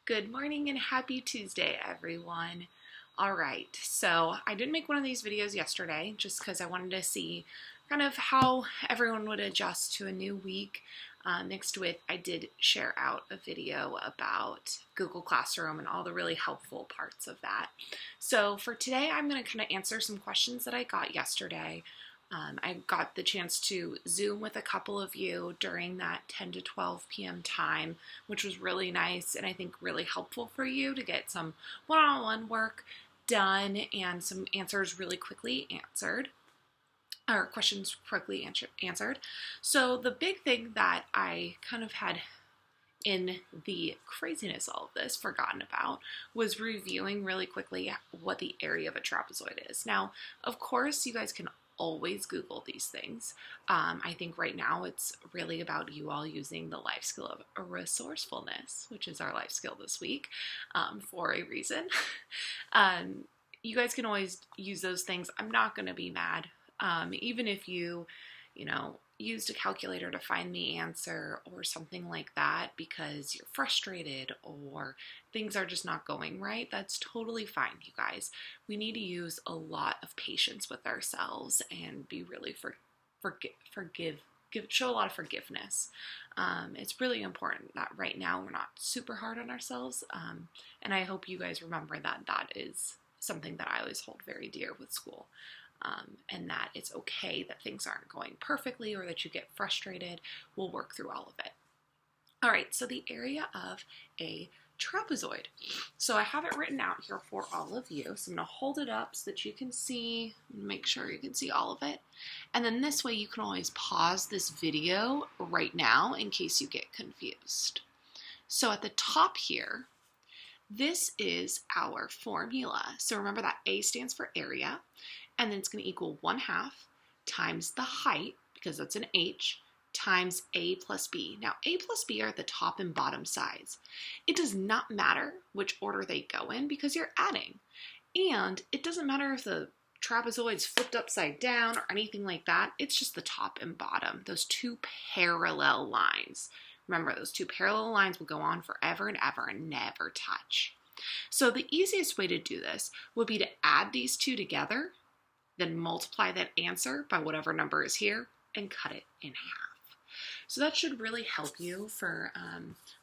Good morning and happy Tuesday, everyone. All right, so I didn't make one of these videos yesterday just because I wanted to see kind of how everyone would adjust to a new week. Mixed with, I did share out a video about Google Classroom and all the really helpful parts of that. So for today, I'm going to kind of answer some questions that I got yesterday. I got the chance to Zoom with a couple of you during that 10 to 12 p.m. time, which was really nice and I think really helpful for you to get some one-on-one work done and some answers really quickly answered, or questions quickly answered. So the big thing that I kind of had in the craziness of all of this forgotten about was reviewing really quickly what the area of a trapezoid is. Now, of course, you guys can always Google these things. I think right now it's really about you all using the life skill of resourcefulness, which is our life skill this week, for a reason. You guys can always use those things. I'm not going to be mad. Even if you used a calculator to find the answer or something like that because you're frustrated or things are just not going right, that's totally fine, you guys. We need to use a lot of patience with ourselves and be really show a lot of forgiveness. It's really important that right now we're not super hard on ourselves, and I hope you guys remember that that is something that I always hold very dear with school. And that it's okay that things aren't going perfectly or that you get frustrated. We'll work through all of it. All right, so the area of a trapezoid. So I have it written out here for all of you. So I'm going to hold it up so that you can see, make sure you can see all of it. And then this way you can always pause this video right now in case you get confused. So at the top here, this is our formula. So remember that A stands for area. And then it's going to equal 1/2 times the height, because that's an H, times A plus B. Now, A plus B are at the top and bottom sides. It does not matter which order they go in because you're adding. And it doesn't matter if the trapezoid's flipped upside down or anything like that. It's just the top and bottom, those two parallel lines. Remember, those two parallel lines will go on forever and ever and never touch. So the easiest way to do this would be to add these two together, then multiply that answer by whatever number is here and cut it in half. So that should really help you for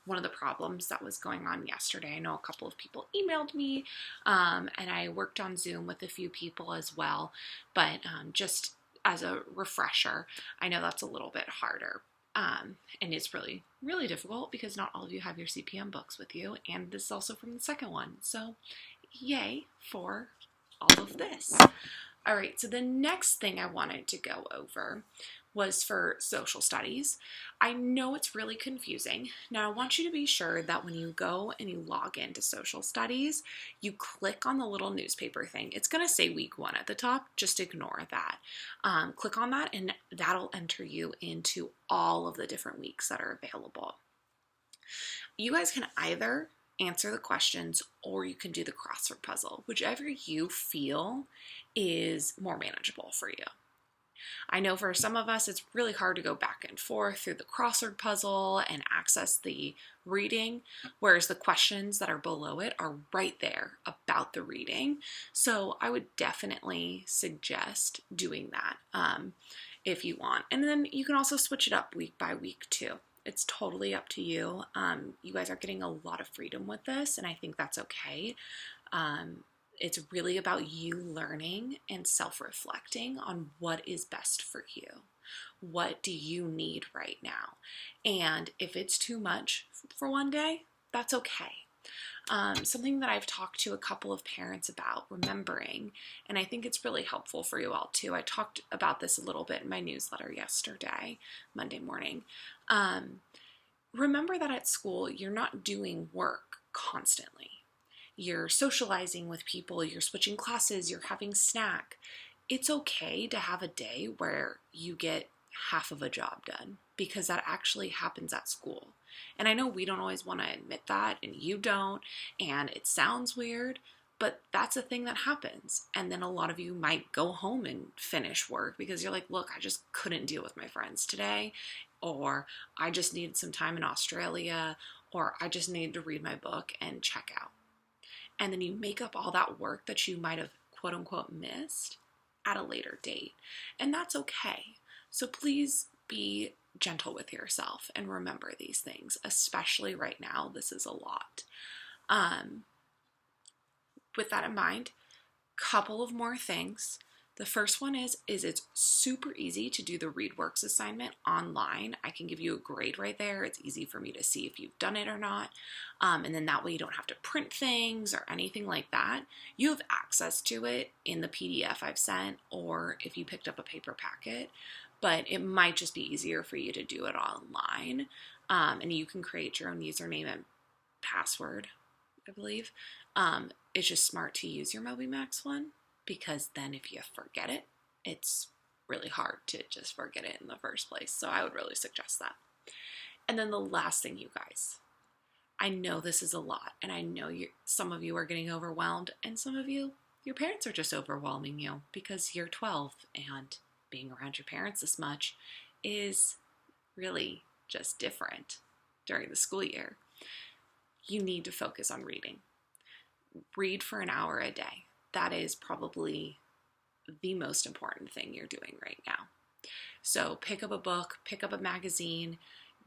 one of the problems that was going on yesterday. I know a couple of people emailed me, and I worked on Zoom with a few people as well, but just as a refresher, I know that's a little bit harder. And it's really, really difficult because not all of you have your CPM books with you, and this is also from the second one. So yay for all of this. All right, so the next thing I wanted to go over was for social studies. I know it's really confusing. Now, I want you to be sure that when you go and you log into social studies, you click on the little newspaper thing. It's going to say week 1 at the top. Just ignore that. Click on that, and that'll enter you into all of the different weeks that are available. You guys can either answer the questions or you can do the crossword puzzle, whichever you feel is more manageable for you. I know for some of us it's really hard to go back and forth through the crossword puzzle and access the reading, whereas the questions that are below it are right there about the reading. So I would definitely suggest doing that if you want. And then you can also switch it up week by week too. It's totally up to you. You guys are getting a lot of freedom with this, and I think that's okay. It's really about you learning and self-reflecting on what is best for you. What do you need right now? And if it's too much for one day, that's okay. Something that I've talked to a couple of parents about remembering, and I think it's really helpful for you all too. I talked about this a little bit in my newsletter yesterday, Monday morning. Remember that at school, you're not doing work constantly. You're socializing with people, you're switching classes, you're having snack. It's okay to have a day where you get half of a job done because that actually happens at school. And I know we don't always want to admit that, and you don't, and it sounds weird, but that's a thing that happens. And then a lot of you might go home and finish work because you're like, look, I just couldn't deal with my friends today, or I just needed some time in Australia, or I just need to read my book and check out. And then you make up all that work that you might have quote unquote missed at a later date. And that's okay. So please be gentle with yourself and remember these things, especially right now. This is a lot. With that in mind, couple of more things. The first one is it's super easy to do the ReadWorks assignment online. I can give you a grade right there. It's easy for me to see if you've done it or not. And then that way you don't have to print things or anything like that. You have access to it in the PDF I've sent, or if you picked up a paper packet, but it might just be easier for you to do it online. And you can create your own username and password, I believe. It's just smart to use your MobyMax one, because then if you forget it, it's really hard to just forget it in the first place. So I would really suggest that. And then the last thing, you guys, I know this is a lot, and I know some of you are getting overwhelmed, and some of you, your parents are just overwhelming you because you're 12, and being around your parents this much is really just different during the school year. You need to focus on reading. Read for an hour a day. That is probably the most important thing you're doing right now. So pick up a book, pick up a magazine,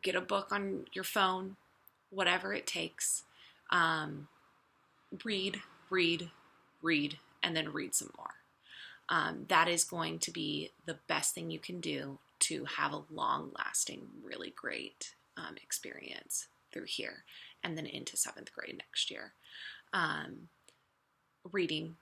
get a book on your phone, whatever it takes. Read, and then read some more. That is going to be the best thing you can do to have a long-lasting, really great experience through here and then into 7th grade next year. Reading,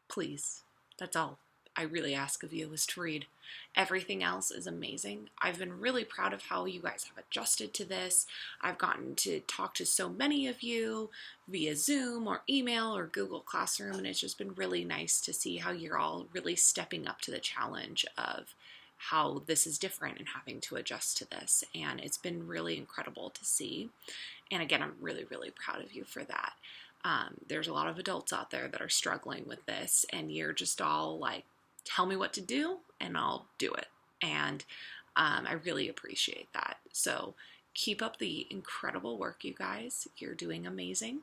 please. That's all I really ask of you, is to read. Everything else is amazing. I've been really proud of how you guys have adjusted to this. I've gotten to talk to so many of you via Zoom or email or Google Classroom, and it's just been really nice to see how you're all really stepping up to the challenge of how this is different and having to adjust to this. And it's been really incredible to see. And again, I'm really, really proud of you for that. There's a lot of adults out there that are struggling with this, and you're just all like, tell me what to do and I'll do it. And I really appreciate that. So keep up the incredible work, you guys. You're doing amazing.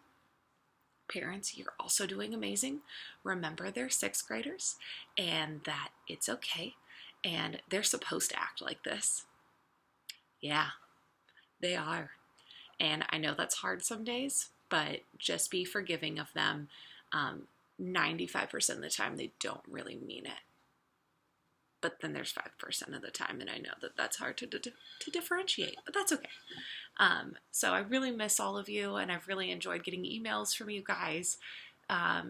Parents, you're also doing amazing. Remember, they're 6th graders and that it's okay. And they're supposed to act like this. Yeah, they are. And I know that's hard some days, but just be forgiving of them. 95% of the time, they don't really mean it. But then there's 5% of the time, and I know that that's hard to differentiate, but that's okay. So I really miss all of you, and I've really enjoyed getting emails from you guys,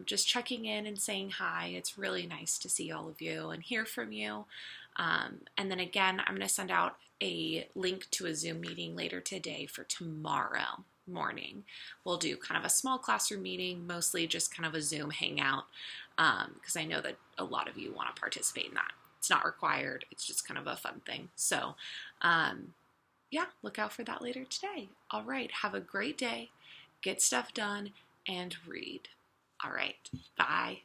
just checking in and saying hi. It's really nice to see all of you and hear from you. And then again, I'm going to send out a link to a Zoom meeting later today for tomorrow morning. We'll do kind of a small classroom meeting, mostly just kind of a Zoom hangout, because I know that a lot of you want to participate in that. It's not required. It's just kind of a fun thing. So, yeah, look out for that later today. All right. Have a great day. Get stuff done and read. All right. Bye.